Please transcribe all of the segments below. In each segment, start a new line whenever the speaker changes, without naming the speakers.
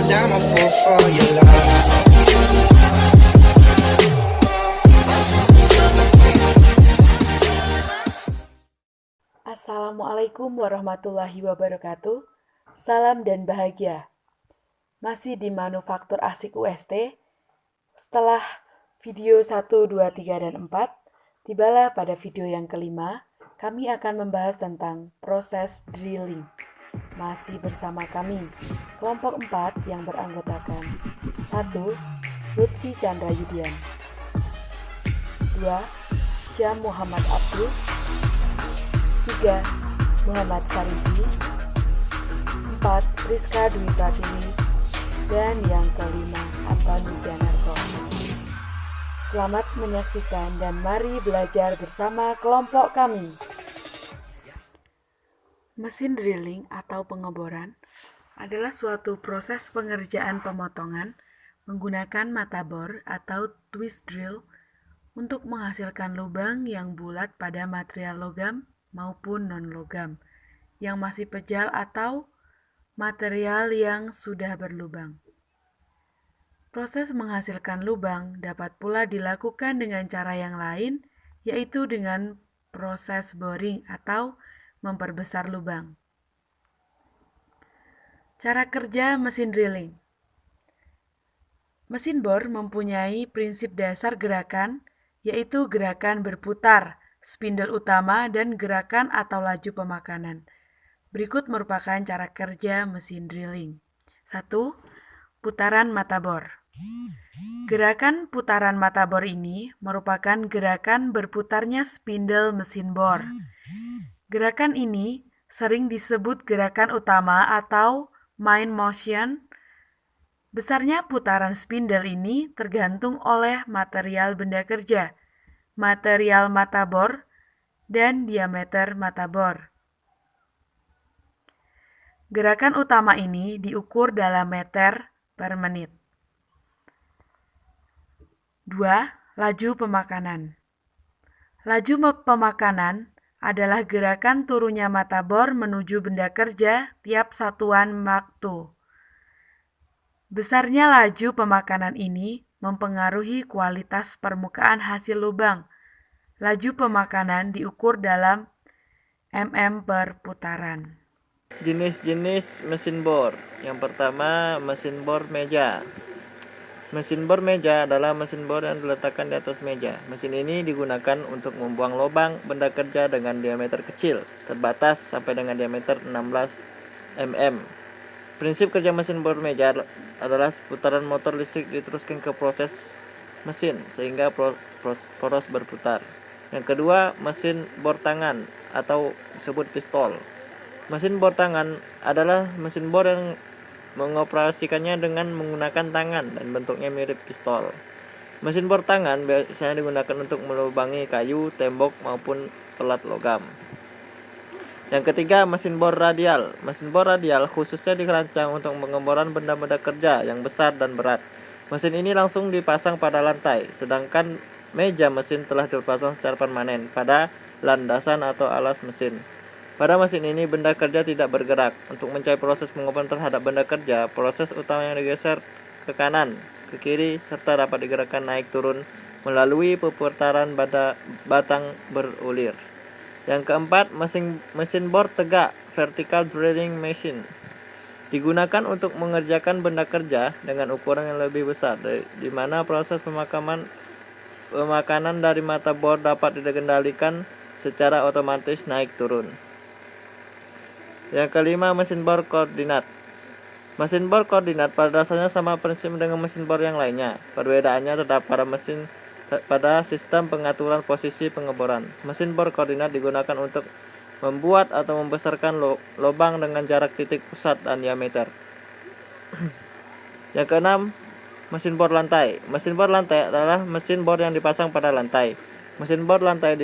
'cause I'm a fool for your love.
Assalamualaikum warahmatullahi wabarakatuh. Salam dan bahagia. Masih di Manufaktur Asik UST. Setelah video 1, 2, 3, dan 4, tibalah pada video yang kelima, kami akan membahas tentang proses drilling. Masih bersama kami, kelompok 4 yang beranggotakan 1. Lutfi Chandra Yudian, 2. Syam Muhammad Abdul, 3. Muhammad Farisi, 4. Rizka Dwi Pratiwi, dan yang kelima Anton Wijanarko. Selamat menyaksikan dan mari belajar bersama kelompok kami. Mesin drilling atau pengeboran adalah suatu proses pengerjaan pemotongan menggunakan mata bor atau twist drill untuk menghasilkan lubang yang bulat pada material logam maupun non-logam yang masih pejal atau material yang sudah berlubang. Proses menghasilkan lubang dapat pula dilakukan dengan cara yang lain, yaitu dengan proses boring atau memperbesar lubang. Cara kerja mesin drilling. Mesin bor mempunyai prinsip dasar gerakan, yaitu gerakan berputar, spindle utama, dan gerakan atau laju pemakanan. Berikut merupakan cara kerja mesin drilling. 1. Putaran mata bor. Gerakan putaran mata bor ini merupakan gerakan berputarnya spindle mesin bor. Gerakan ini sering disebut gerakan utama atau main motion. Besarnya putaran spindle ini tergantung oleh material benda kerja, material mata bor, dan diameter mata bor. Gerakan utama ini diukur dalam meter per menit. 2. Laju pemakanan. Laju pemakanan adalah gerakan turunnya mata bor menuju benda kerja tiap satuan waktu. Besarnya laju pemakanan ini mempengaruhi kualitas permukaan hasil lubang. Laju pemakanan diukur dalam mm per putaran.
Jenis-jenis mesin bor. Yang pertama, mesin bor meja. Mesin bor meja adalah mesin bor yang diletakkan di atas meja. Mesin ini digunakan untuk membuang lubang benda kerja dengan diameter kecil, terbatas sampai dengan diameter 16 mm. Prinsip kerja mesin bor meja adalah putaran motor listrik diteruskan ke proses mesin sehingga poros berputar. Yang kedua, mesin bor tangan atau disebut pistol. Mesin bor tangan adalah mesin bor yang mengoperasikannya dengan menggunakan tangan dan bentuknya mirip pistol. Mesin bor tangan biasanya digunakan untuk melubangi kayu, tembok maupun pelat logam. Yang ketiga, mesin bor radial. Mesin bor radial khususnya dirancang untuk pengeboran benda-benda kerja yang besar dan berat. Mesin ini langsung dipasang pada lantai, sedangkan meja mesin telah dipasang secara permanen pada landasan atau alas mesin. Pada mesin ini benda kerja tidak bergerak. Untuk mencapai proses pengeboran terhadap benda kerja, proses utama yang digeser ke kanan, ke kiri, serta dapat digerakkan naik turun melalui pemutaran batang berulir. Yang keempat, mesin bor tegak, vertical drilling machine. Digunakan untuk mengerjakan benda kerja dengan ukuran yang lebih besar, di mana proses pemakanan dari mata bor dapat dikendalikan secara otomatis naik turun. Yang kelima, mesin bor koordinat. Mesin bor koordinat pada dasarnya sama prinsip dengan mesin bor yang lainnya. Perbedaannya terdapat pada sistem pengaturan posisi pengeboran. Mesin bor koordinat digunakan untuk membuat atau membesarkan lubang dengan jarak titik pusat dan diameter. Yang keenam, mesin bor lantai. Mesin bor lantai adalah mesin bor yang dipasang pada lantai. Mesin bor lantai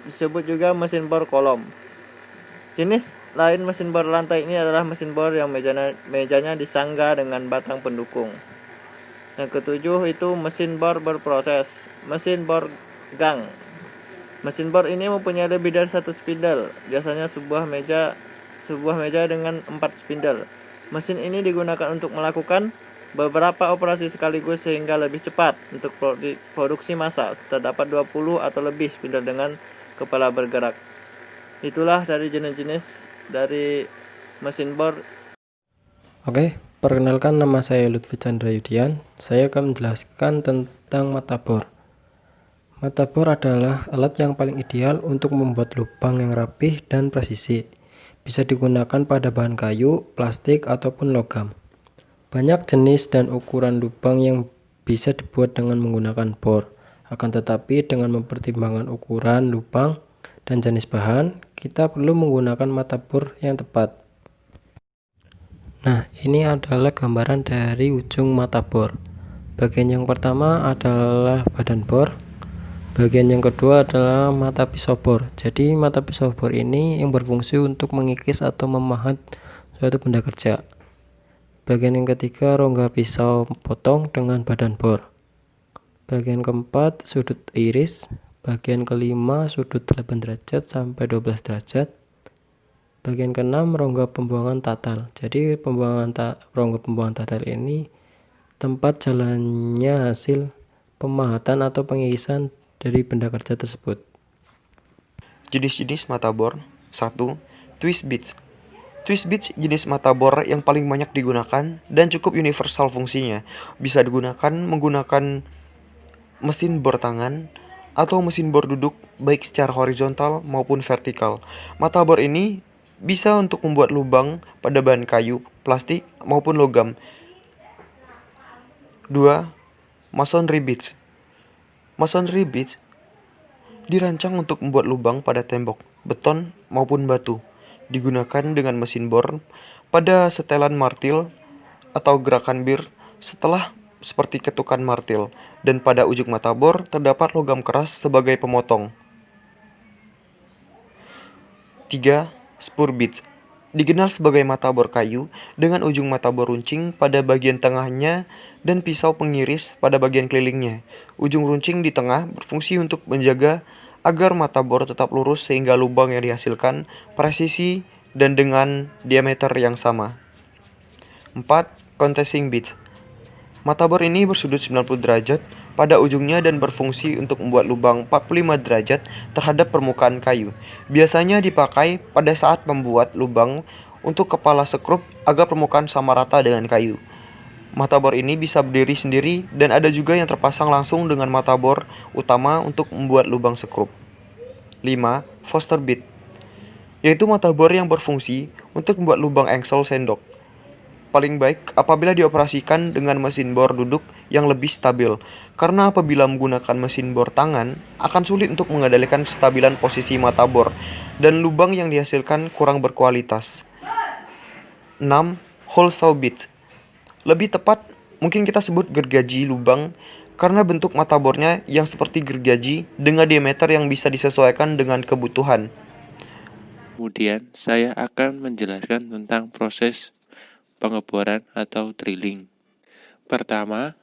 disebut juga mesin bor kolom. Jenis lain mesin bor lantai ini adalah mesin bor yang mejanya disangga dengan batang pendukung. Yang ketujuh itu mesin bor berproses. Mesin bor gang. Mesin bor ini mempunyai lebih dari satu spindle. Biasanya sebuah meja dengan 4 spindle. Mesin ini digunakan untuk melakukan beberapa operasi sekaligus sehingga lebih cepat. Untuk produksi massal terdapat 20 atau lebih spidol dengan kepala bergerak. Itulah dari jenis-jenis dari mesin bor.
Oke, perkenalkan, nama saya Lutfi Chandra Yudian. Saya akan menjelaskan tentang mata bor. Mata bor adalah alat yang paling ideal untuk membuat lubang yang rapih dan presisi. Bisa digunakan pada bahan kayu, plastik, ataupun logam. Banyak jenis dan ukuran lubang yang bisa dibuat dengan menggunakan bor. Akan tetapi dengan mempertimbangkan ukuran lubang dan jenis bahan, kita perlu menggunakan mata bor yang tepat. Nah, ini adalah gambaran dari ujung mata bor. Bagian yang pertama adalah badan bor. Bagian yang kedua adalah mata pisau bor. Jadi mata pisau bor ini yang berfungsi untuk mengikis atau memahat suatu benda kerja. Bagian yang ketiga rongga pisau potong dengan badan bor. Bagian keempat sudut iris. Bagian kelima sudut 8 derajat sampai 12 derajat. Bagian keenam rongga pembuangan tatal. Jadi rongga pembuangan tatal ini tempat jalannya hasil pemahatan atau pengikisan dari benda kerja tersebut.
Jenis-jenis mata bor. 1. Twist bits. Twist bits jenis mata bor yang paling banyak digunakan dan cukup universal fungsinya. Bisa digunakan menggunakan mesin bor tangan atau mesin bor duduk baik secara horizontal maupun vertikal. Mata bor ini bisa untuk membuat lubang pada bahan kayu, plastik maupun logam. 2. Masonry bits. Masonry bits dirancang untuk membuat lubang pada tembok, beton maupun batu. Digunakan dengan mesin bor pada setelan martil atau gerakan bir setelah seperti ketukan martil, dan pada ujung mata bor terdapat logam keras sebagai pemotong. 3. Spur bits dikenal sebagai mata bor kayu dengan ujung mata bor runcing pada bagian tengahnya dan pisau pengiris pada bagian kelilingnya. Ujung runcing di tengah berfungsi untuk menjaga agar mata bor tetap lurus sehingga lubang yang dihasilkan presisi dan dengan diameter yang sama. 4. Contacting bits. Mata bor ini bersudut 90 derajat pada ujungnya dan berfungsi untuk membuat lubang 45 derajat terhadap permukaan kayu. Biasanya dipakai pada saat membuat lubang untuk kepala sekrup agar permukaan sama rata dengan kayu. Mata bor ini bisa berdiri sendiri dan ada juga yang terpasang langsung dengan mata bor utama untuk membuat lubang sekrup. 5. Foster bit, yaitu mata bor yang berfungsi untuk membuat lubang engsel sendok. Paling baik apabila dioperasikan dengan mesin bor duduk yang lebih stabil, karena apabila menggunakan mesin bor tangan akan sulit untuk mengendalikan kestabilan posisi mata bor dan lubang yang dihasilkan kurang berkualitas. 6. Hole saw bit. Lebih tepat mungkin kita sebut gergaji lubang karena bentuk mata bornya yang seperti gergaji dengan diameter yang bisa disesuaikan dengan kebutuhan.
Kemudian saya akan menjelaskan tentang proses pengeboran atau drilling. Pertama,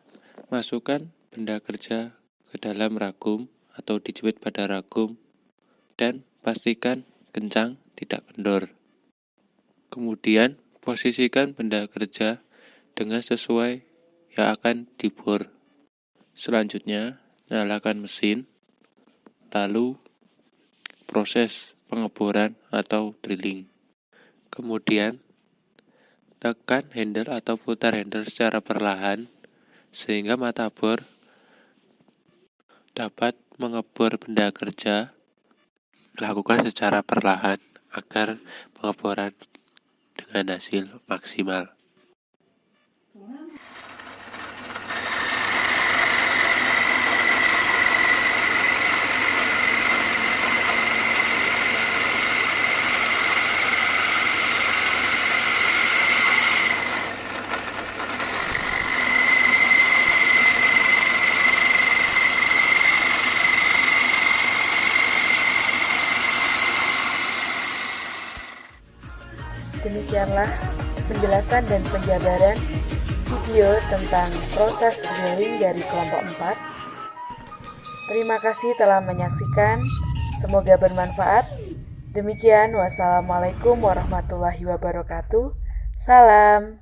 masukkan benda kerja ke dalam ragum atau dijepit pada ragum dan pastikan kencang, tidak kendor. Kemudian posisikan benda kerja dengan sesuai yang akan dibor. Selanjutnya, nyalakan mesin, lalu proses pengeboran atau drilling. Kemudian, tekan handle atau putar handle secara perlahan sehingga mata bor dapat mengebor benda kerja. Lakukan secara perlahan agar pengeboran dengan hasil maksimal.
Demikianlah penjelasan dan penjabaran video tentang proses drilling dari kelompok 4. Terima kasih telah menyaksikan, semoga bermanfaat. Demikian, wassalamualaikum warahmatullahi wabarakatuh. Salam.